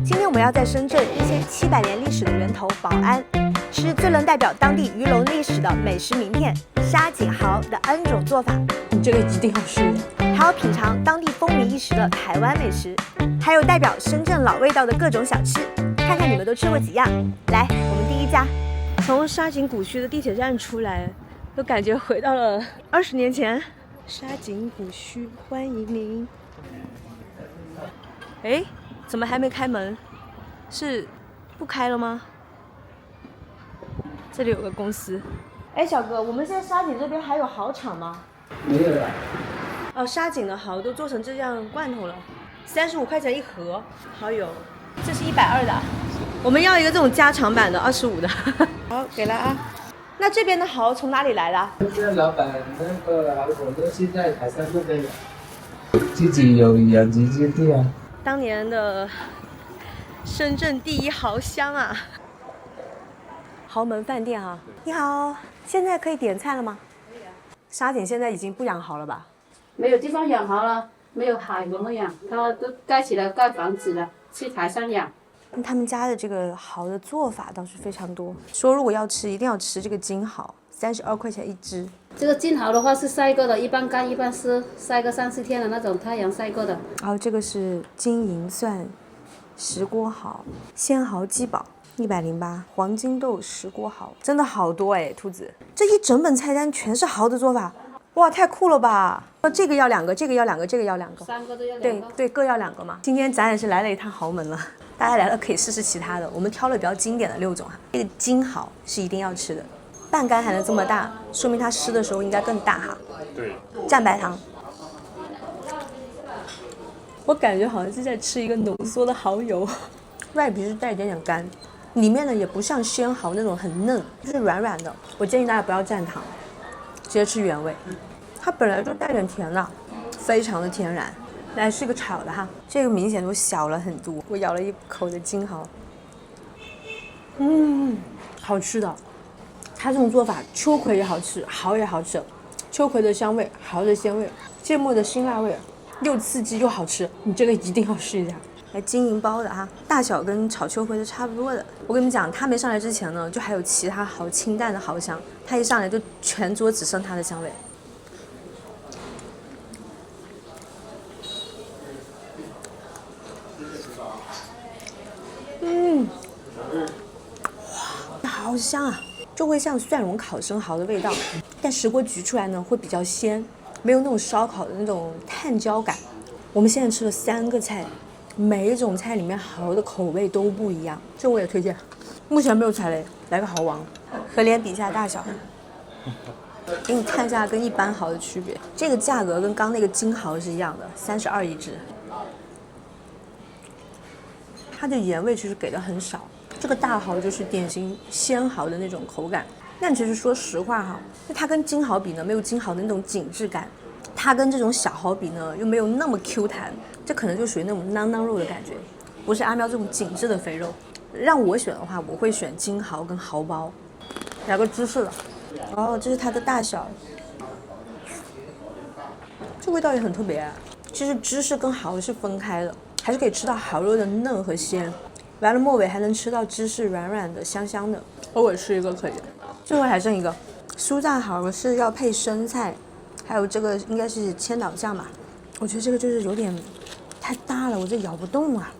今天我们要在深圳1700年历史的源头宝安，吃最能代表当地鱼龙历史的美食名片沙锦蚝的 N 种做法，你这个一定要试的。还有品尝当地风靡一时的台湾美食，还有代表深圳老味道的各种小吃，看看你们都吃过几样。来，我们第一家，从沙锦古墟的地铁站出来，都感觉回到了20年前。沙锦古墟，欢迎您。哎，怎么还没开门？是不开了吗？这里有个公司。哎，小哥，我们现在沙锦这边还有蚝厂吗？没有了。哦，沙锦的蚝都做成这样罐头了，35块钱一盒。蚝油，这是120的，我们要一个这种加长版的25的。好，给了啊。那这边的蚝从哪里来的？这老板那个老婆都现在台山那边有，自己有养殖基地啊。当年的深圳第一蚝乡啊，豪门饭店啊。你好，现在可以点菜了吗？可以啊。沙锦现在已经不养蚝了吧？没有地方养蚝了，没有海龙了养，它都盖起来盖房子了，去台上养。他们家的这个蚝的做法倒是非常多，说如果要吃，一定要吃这个金蚝，32块钱一只。这个金蚝的话是晒过的，一半干一半湿，晒个3、4天的那种太阳晒过的。然后这个是金银蒜石锅蚝、鲜蚝鸡煲108，黄金豆石锅蚝，真的好多哎，兔子，这一整本菜单全是蚝的做法，哇，太酷了吧！这个要2个，这个要2个，这个要2个，3个都要2个。对对，各要2个嘛。今天咱也是来了一趟豪门了，大家来了可以试试其他的，我们挑了比较经典的6种哈。这个金蚝是一定要吃的，半干还能这么大，说明它湿的时候应该更大哈。对。蘸白糖。我感觉好像是在吃一个浓缩的蚝油，外皮是带一点点干，里面呢也不像鲜蚝那种很嫩，就是软软的。我建议大家不要蘸糖，直接吃原味。它本来就带点甜的，非常的天然。来是个炒的哈，这个明显都小了很多。我咬了一口的金蚝，好吃的。它这种做法，秋葵也好吃，蚝也好吃。秋葵的香味，蚝的鲜味，芥末的辛辣味，又刺激又好吃。你这个一定要试一下。来金银包的哈，大小跟炒秋葵是差不多的。我跟你们讲，它没上来之前呢，就还有其他蚝清淡的蚝香，它一上来就全桌只剩它的香味。哇，好香啊！就会像蒜蓉烤生蚝的味道，但石锅焗出来呢会比较鲜，没有那种烧烤的那种炭焦感。我们现在吃了3个菜，每一种菜里面蚝的口味都不一样，这我也推荐。目前没有踩雷，来个蚝王，和脸比一下大小，给你看一下跟一般蚝的区别。这个价格跟刚那个金蚝是一样的，32一只。它的盐味其实给的很少，这个大蚝就是典型鲜蚝的那种口感。但其实说实话哈，那它跟金蚝比呢，没有金蚝的那种紧致感，它跟这种小蚝比呢，又没有那么 Q 弹，这可能就属于那种囊囊肉的感觉，不是阿喵这种紧致的肥肉。让我选的话，我会选金蚝跟蚝包，来个芝士的。哦，这是它的大小，这味道也很特别。其实芝士跟蚝是分开的。还是可以吃到蚝肉的嫩和鲜，完了末尾还能吃到芝士软软的、香香的。偶尔吃一个可以。最后还剩一个酥炸蚝是要配生菜，还有这个应该是千岛酱吧。我觉得这个就是有点太大了，我这咬不动啊。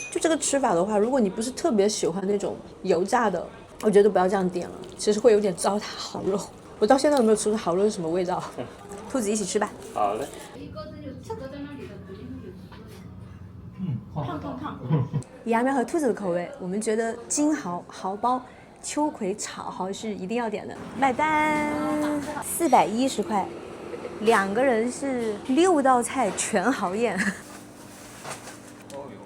就这个吃法的话，如果你不是特别喜欢那种油炸的，我觉得不要这样点了，其实会有点糟蹋蚝肉。我到现在都没有吃出蚝肉是什么味道。兔子一起吃吧。好嘞。胖。以阿喵和兔子的口味，我们觉得金蚝、蚝包、秋葵炒蚝是一定要点的。买单，410块，2个人是6道菜全蚝宴。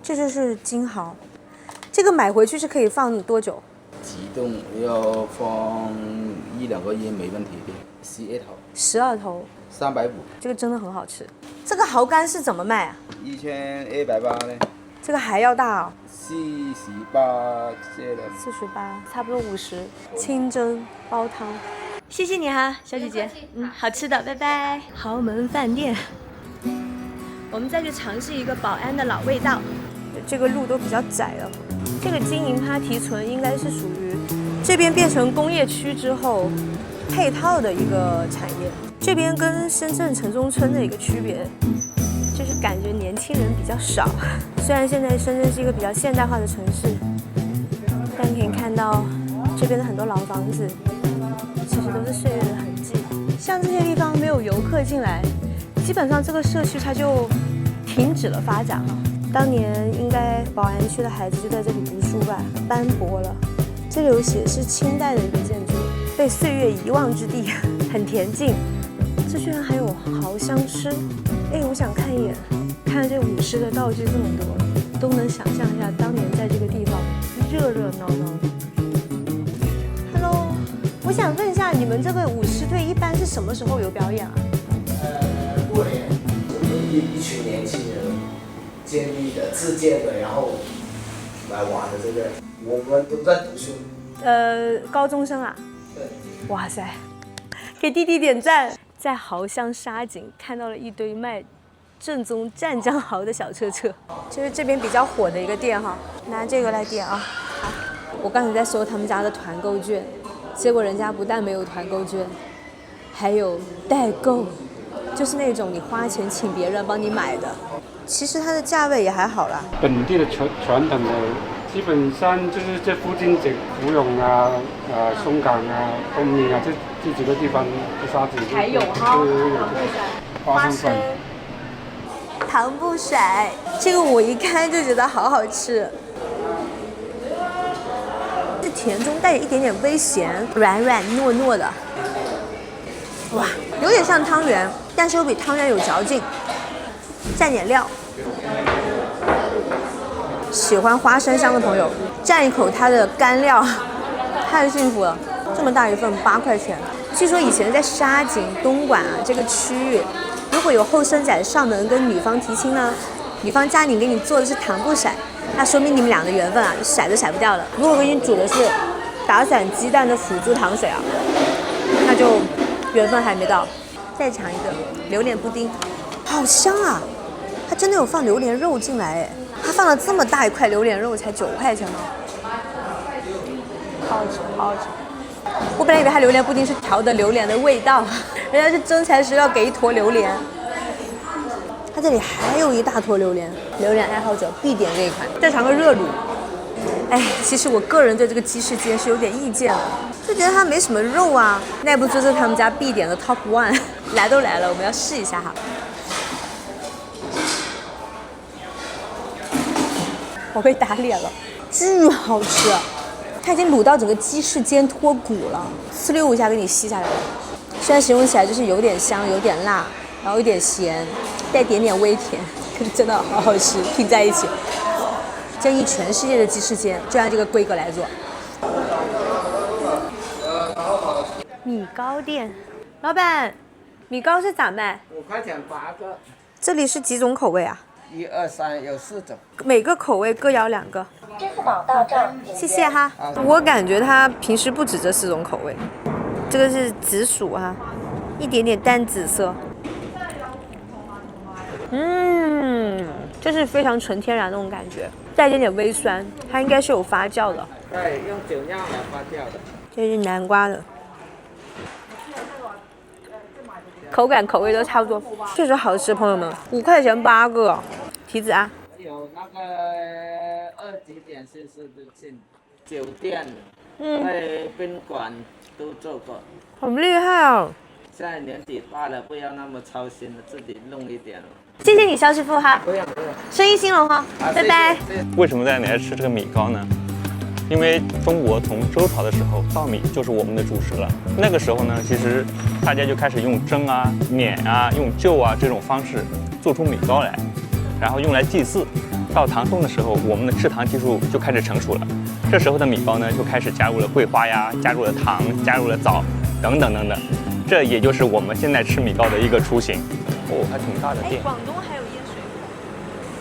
这就是金蚝，这个买回去是可以放多久？急冻要放1、2个月没问题的。12头，350。这个真的很好吃。这个蚝干是怎么卖啊？1180呢。这个还要大哦。48这了。48，差不多50。清蒸煲汤，谢谢你哈，小姐姐。好吃的，拜拜。豪门饭店。我们再去尝试一个宝安的老味道。这个路都比较窄了。这个金银趴提纯应该是属于这边变成工业区之后配套的一个产业。这边跟深圳城中村的一个区别，就是感觉年轻人比较少。虽然现在深圳是一个比较现代化的城市，但可以看到这边的很多老房子，其实都是岁月的痕迹。像这些地方没有游客进来，基本上这个社区它就停止了发展了。当年应该宝安区的孩子就在这里读书吧，斑驳了。这里有写是清代的一个建筑，被岁月遗忘之地，很恬静。这居然还有蚝香吃，哎，我想看一眼。看这舞狮的道具这么多，都能想象一下当年在这个地方热热闹闹的。Hello， 我想问一下，你们这个舞狮队一般是什么时候有表演啊？过年，一群年轻人建立的、自建的，然后来玩的这个，我们都在读书。高中生啊？对。哇塞，给弟弟点赞！在蚝香沙井看到了一堆卖正宗湛江蚝的小车车，就是这边比较火的一个店哈。拿这个来点啊！我刚才在搜他们家的团购券，结果人家不但没有团购券，还有代购，就是那种你花钱请别人帮你买的。其实它的价位也还好啦。本地的传统的，基本上就是这附近这芙蓉啊、松岗啊、东明啊这几个地方的沙子。还有哈，花生、糖布甩，这个我一看就觉得好好吃。是甜中带一点点微咸，软软糯糯的，哇，有点像汤圆，但是又比汤圆有嚼劲。蘸点料，喜欢花生香的朋友，蘸一口它的干料，太幸福了。这么大一份8块钱。据说以前在沙井、东莞啊这个区域，如果有后生仔上门跟女方提亲呢，女方家里给你做的是糖布骰，那说明你们俩的缘分啊，甩都甩不掉了。如果给你煮的是打散鸡蛋的腐猪糖水啊，那就缘分还没到。再尝一个榴莲布丁，好香啊！它真的有放榴莲肉进来哎，它放了这么大一块榴莲肉才9块钱吗？好吃，好吃。我本来以为它榴莲布丁是调的榴莲的味道，人家是真材实料给一坨榴莲。它这里还有一大坨榴莲，榴莲爱好者必点这一款。再尝个热卤。哎，其实我个人对这个鸡翅尖是有点意见的，就觉得它没什么肉啊。耐不住这是他们家必点的 Top One， 来都来了，我们要试一下哈。我被打脸了，巨好吃！它已经卤到整个鸡翅尖脱骨了，呲溜一下给你吸下来了。虽然形容起来就是有点香、有点辣，然后有点咸，带点点微甜，可是真的好好吃，拼在一起。建议全世界的鸡翅尖就按这个规格来做。米糕店，老板，米糕是咋卖5块钱8个。这里是几种口味啊1、2、3有4种。每个口味各要2个。支付宝到账，谢谢哈。我感觉它平时不止这4种口味，这个是紫薯哈，一点点淡紫色。就是非常纯天然那种感觉，带一点点微酸，它应该是有发酵的。对，用酒酿来发酵的。这是南瓜的，口感口味都差不多，确实好吃，朋友们，5块钱8个。提子啊，有那个2级点心师的进酒店，在宾馆都做过。好厉害哦！现在年纪大了，不要那么操心了，自己弄一点了。谢谢你，肖师傅哈，不用。生意兴隆哈，拜拜。谢谢。为什么在来吃这个米糕呢？因为中国从周朝的时候，稻米就是我们的主食了。那个时候呢，其实大家就开始用蒸啊、碾啊、用臼啊这种方式做出米糕来，然后用来祭祀。到唐宋的时候，我们的制糖技术就开始成熟了。这时候的米糕呢，就开始加入了桂花呀，加入了糖，加入了枣等等等等。这也就是我们现在吃米糕的一个雏形。哦，还挺大的店。广东还有腌水果。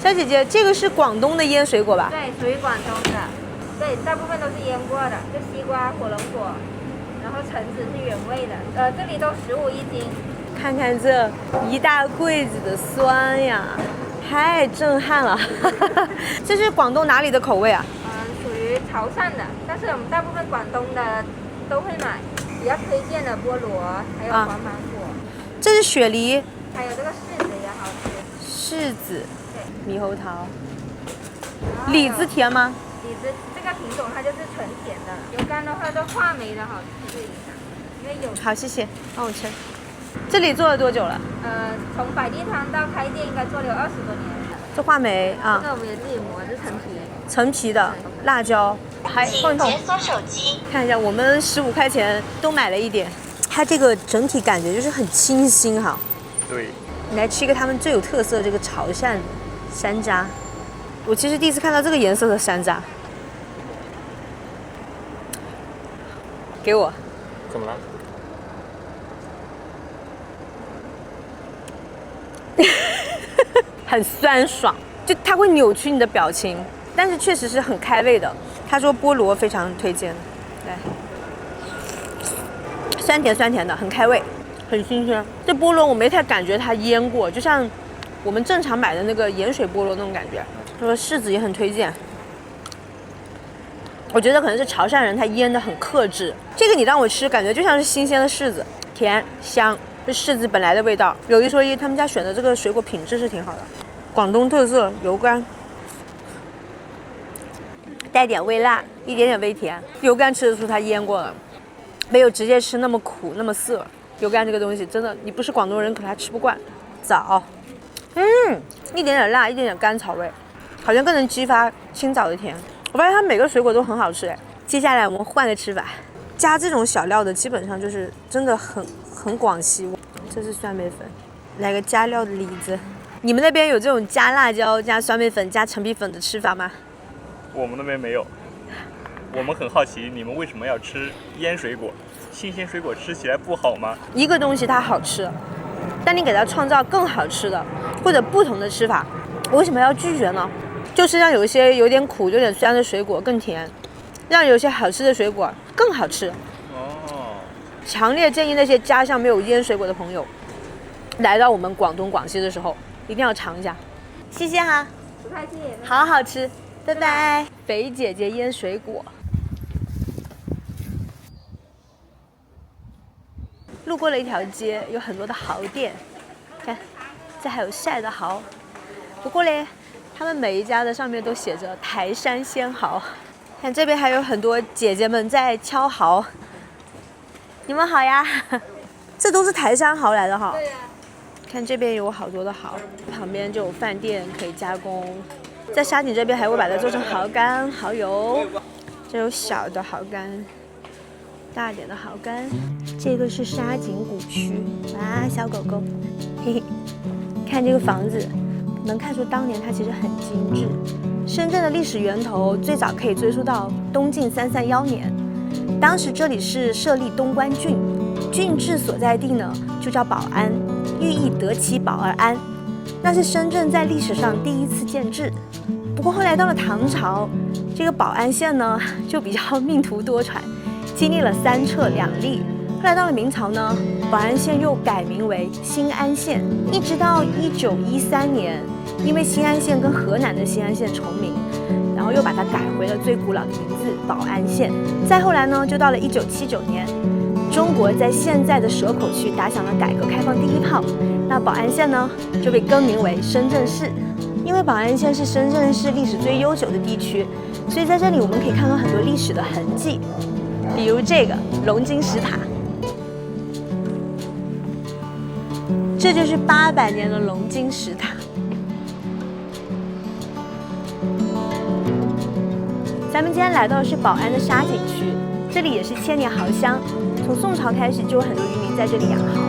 小姐姐，这个是广东的腌水果吧？对，属于广东的，对，大部分都是腌过的，就西瓜、火龙果，然后橙子是原味的，这里都15一斤。看看这一大柜子的酸呀，太震撼了！这是广东哪里的口味啊？属于潮汕的，但是我们大部分广东的都会买。比较推荐的菠萝，还有黄芒果。这是雪梨，还有这个柿子也好吃。柿子，对，猕猴桃。李子甜吗？李子这个品种它就是纯甜的，油柑的话都话梅的好吃一点，因为有。好，谢谢，帮我称。这里做了多久了？从摆地摊到开店应该做了有20多年了。这话梅啊，这个我们也自己磨，是陈皮。陈皮的辣椒，还碰一碰。解锁手机。看一下，我们15块钱都买了一点。它这个整体感觉就是很清新哈。对。来吃一个他们最有特色的这个潮汕山楂。我其实第一次看到这个颜色的山楂。给我。怎么了？很酸爽，就它会扭曲你的表情，但是确实是很开胃的。他说菠萝非常推荐，来，酸甜酸甜的，很开胃，很新鲜。这菠萝我没太感觉它腌过，就像我们正常买的那个盐水菠萝那种感觉。他说柿子也很推荐，我觉得可能是潮汕人他腌的很克制。这个你让我吃，感觉就像是新鲜的柿子，甜香。是柿子本来的味道。有一说一，他们家选的这个水果品质是挺好的，广东特色油柑，带点微辣，一点点微甜。油柑吃得出它腌过了，没有直接吃那么苦那么涩。油柑这个东西真的，你不是广东人可能还吃不惯。枣，一点点辣，一点点甘草味，好像更能激发青枣的甜。我发现它每个水果都很好吃哎。接下来我们换个吃法，加这种小料的基本上就是真的很广西。这是酸梅粉，来个加料的李子。你们那边有这种加辣椒、加酸梅粉、加陈皮粉的吃法吗？我们那边没有。我们很好奇，你们为什么要吃腌水果？新鲜水果吃起来不好吗？一个东西它好吃，但你给它创造更好吃的或者不同的吃法，我为什么要拒绝呢？就是让有一些有点苦、有点酸的水果更甜，让有些好吃的水果更好吃。强烈建议那些家乡没有腌水果的朋友，来到我们广东、广西的时候，一定要尝一下。谢谢哈，不客气，好好吃，拜拜。肥姐姐腌水果。路过了一条街，有很多的蚝店，看，这还有晒的蚝。不过嘞，他们每一家的上面都写着台山鲜蚝。看这边还有很多姐姐们在敲蚝。你们好呀，这都是台山蚝来的哈。对呀。看这边有好多的蚝，旁边就有饭店可以加工。在沙井这边还会把它做成蚝干、蚝油。这有小的蚝干，大点的蚝干。这个是沙井古区，哇，小狗狗，嘿嘿。看这个房子，能看出当年它其实很精致。深圳的历史源头最早可以追溯到东晋331年。当时这里是设立东关郡，郡治所在地呢就叫宝安，寓意得其宝而安。那是深圳在历史上第一次建制。不过后来到了唐朝，这个宝安县呢就比较命途多舛，经历了3撤2立。后来到了明朝呢，宝安县又改名为新安县，一直到1913年，因为新安县跟河南的新安县重名，然后又把它改回了最古老的名字宝安县。再后来呢，就到了1979年，中国在现在的蛇口区打响了改革开放第一炮，那宝安县呢就被更名为深圳市。因为宝安县是深圳市历史最悠久的地区，所以在这里我们可以看到很多历史的痕迹，比如这个龙津石塔，这就是800年的龙津石塔。咱们今天来到的是宝安的沙井区，这里也是千年蚝乡，从宋朝开始就有很多渔民在这里养蚝。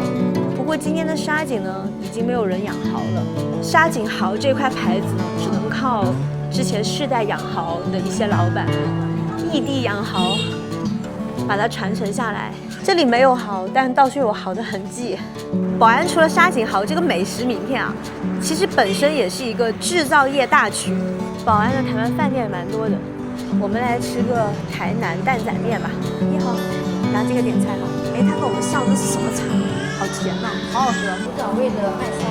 不过今天的沙井呢，已经没有人养蚝了。沙井蚝这块牌子呢，只能靠之前世代养蚝的一些老板异地养蚝，把它传承下来。这里没有蚝，但到处有蚝的痕迹。宝安除了沙井蚝这个美食名片啊，其实本身也是一个制造业大区。宝安的台湾饭店也蛮多的，我们来吃个台南担仔面吧。你好，拿这个点菜哈。哎，他跟我们上的是什么茶？好甜呐、好好喝。古早味的麦烧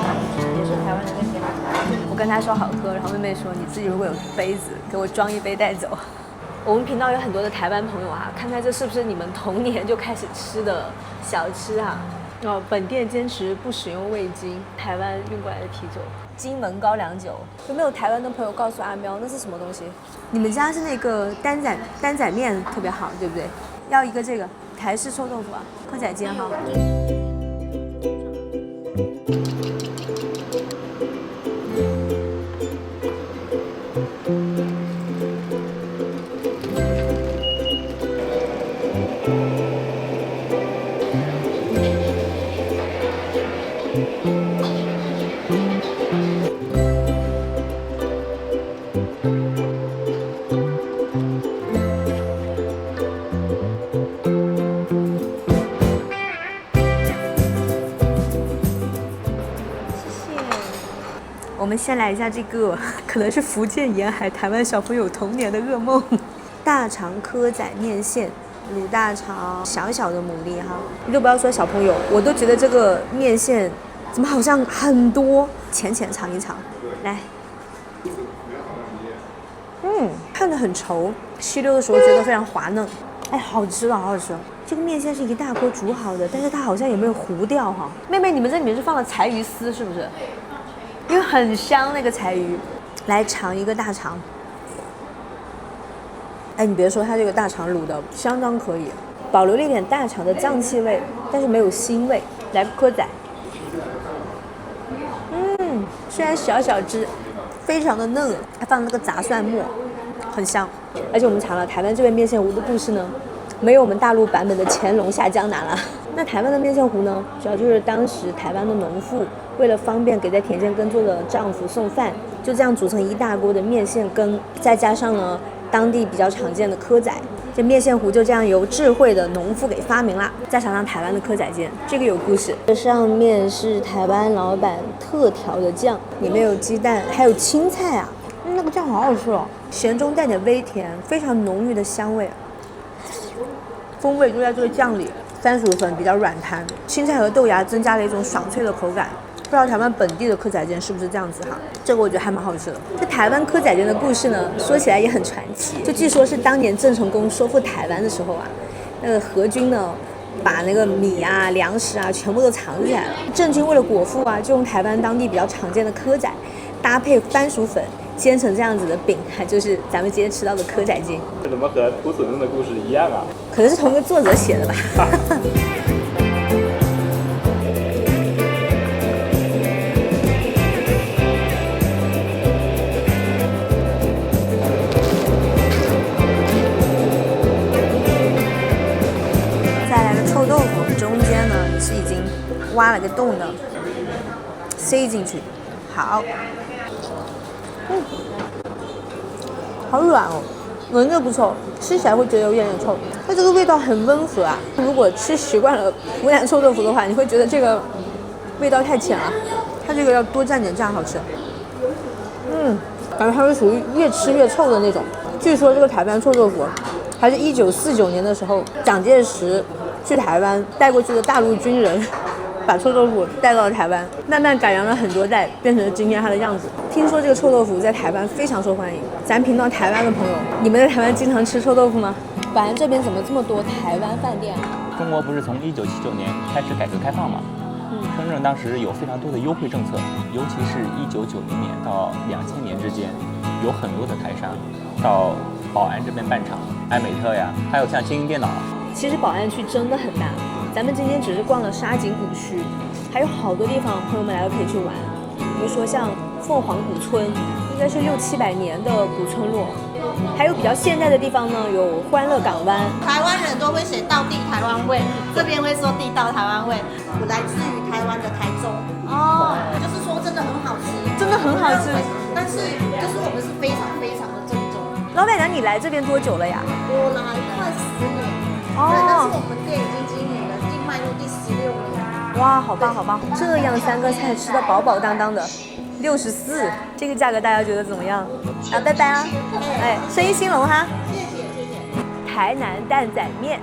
也是台湾的那边的。我跟她说好喝，然后妹妹说你自己如果有杯子，给我装一杯带走。我们频道有很多的台湾朋友啊，看看这是不是你们童年就开始吃的小吃啊？哦，本店坚持不使用味精，台湾运过来的啤酒，金门高粱酒。有没有台湾的朋友告诉阿喵那是什么东西？你们家是那个担仔面特别好，对不对？要一个这个台式臭豆腐啊，蚵仔煎哈。我们先来一下这个，可能是福建沿海台湾小朋友童年的噩梦。大肠蚵仔面线，卤大肠，小小的牡蛎哈。你就不要说小朋友，我都觉得这个面线怎么好像很多。浅尝一尝，来，看着很稠，吸溜的时候觉得非常滑嫩，哎，好吃好好吃。这个面线是一大锅煮好的，但是它好像也没有糊掉哈。妹妹，你们这里面是放了柴鱼丝是不是？因为很香那个柴鱼。来尝一个大肠，哎，你别说，它这个大肠卤的相当可以，保留了一点大肠的酱气味，但是没有腥味。来个蚵仔，虽然小只，非常的嫩，还放了那个炸蒜末，很香。而且我们查了台湾这边面线糊的故事呢，没有我们大陆版本的乾隆下江南了。那台湾的面线糊呢，主要就是当时台湾的农妇为了方便给在田间耕作的丈夫送饭，就这样煮成一大锅的面线羹，再加上呢当地比较常见的蚵仔，这面线糊就这样由智慧的农妇给发明啦。再尝尝台湾的蚵仔煎，这个有故事。这上面是台湾老板特调的酱，里面有鸡蛋，还有青菜啊，那个酱好好吃哦，咸中带点微甜，非常浓郁的香味，风味就在这个酱里。番薯粉比较软弹，青菜和豆芽增加了一种爽脆的口感。不知道台湾本地的蚵仔煎是不是这样子哈？这个我觉得还蛮好吃的。这台湾蚵仔煎的故事呢，说起来也很传奇。就据说是当年郑成功收复台湾的时候啊，那个荷军呢，把那个米啊、粮食啊全部都藏起来了。郑军为了果腹啊，就用台湾当地比较常见的蚵仔，搭配番薯粉煎成这样子的饼，就是咱们今天吃到的蚵仔煎。这怎么和土笋炖的故事一样啊？可能是同一个作者写的吧。再来个臭豆腐，中间呢是已经挖了个洞的，塞进去。好，好软哦。闻着不臭，吃起来会觉得有点臭，它这个味道很温和啊。如果吃习惯了湖南臭豆腐的话，你会觉得这个味道太浅了，它这个要多蘸点酱好吃。感觉它是属于越吃越臭的那种。据说这个台湾臭豆腐还是1949年的时候，蒋介石去台湾带过去的大陆军人把臭豆腐带到了台湾，慢慢改良了很多代，变成了今天它的样子。听说这个臭豆腐在台湾非常受欢迎，咱频道台湾的朋友，你们在台湾经常吃臭豆腐吗？百安这边怎么这么多台湾饭店啊？中国不是从1979年开始改革开放嘛？深圳当时有非常多的优惠政策，尤其是1990年到2000年之间，有很多的台商到宝安这边办厂，艾美特呀，还有像精英电脑。其实宝安区真的很大，咱们今天只是逛了沙井古区，还有好多地方朋友们来了可以去玩，比如说像凤凰古村，应该是600-700年的古村落，还有比较现代的地方呢，有欢乐港湾。台湾人都会写道地台湾味，这边会说地道台湾味。我来自于台湾的台中，就是说真的很好吃，真的很好吃，但是就是我们是非常非常的正宗。老板娘，你来这边多久了呀？我来快10年，对，但是我们店已经经营了，已经迈入第16年。哇，好棒好棒！这样3个菜吃得饱饱当当的，64，这个价格大家觉得怎么样？啊，拜拜啊！哎，生意兴隆哈！谢谢谢谢。台南担仔面。